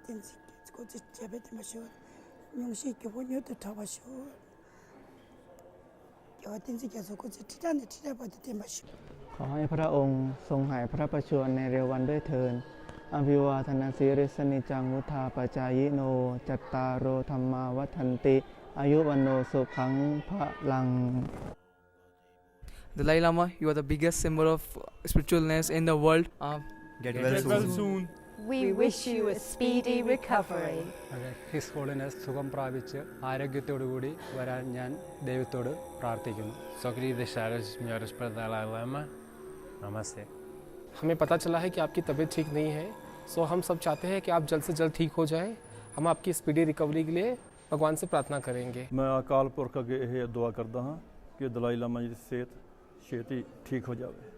ขอให้พระองค์ทรงหายพระประชวรในเร็ววันด้วยเถิดอภิวาทนาสิริสนิจังวุธาปจายโนจัตตารโอธรรมาวัฏันติอายุวันโนสุขังพลัง Dalai Lama, you are the biggest symbol of spiritualness in the world. Get well soon. We wish you a speedy recovery. His Holiness സുഖം പ്രാപിച്ച് ആരോഗ്യത്തോടുകൂടി വരാൻ ഞാൻ ദൈവത്തോട് പ്രാർത്ഥിക്കുന്നു. So querido deixares melhoras para Dalai Lama. Namaste. हमें पता चला है कि आपकी तबीयत ठीक नहीं है, सो हम सब चाहते हैं कि आप जल्द से जल्द ठीक हो जाएं. हम आपकी स्पीडी रिकवरी के लिए भगवान से प्रार्थना करेंगे. मैं अकाल पुरख अगे यह दुआ करता हाँ कि दलाई लामा जी की सेहत छेती ठीक हो जाए.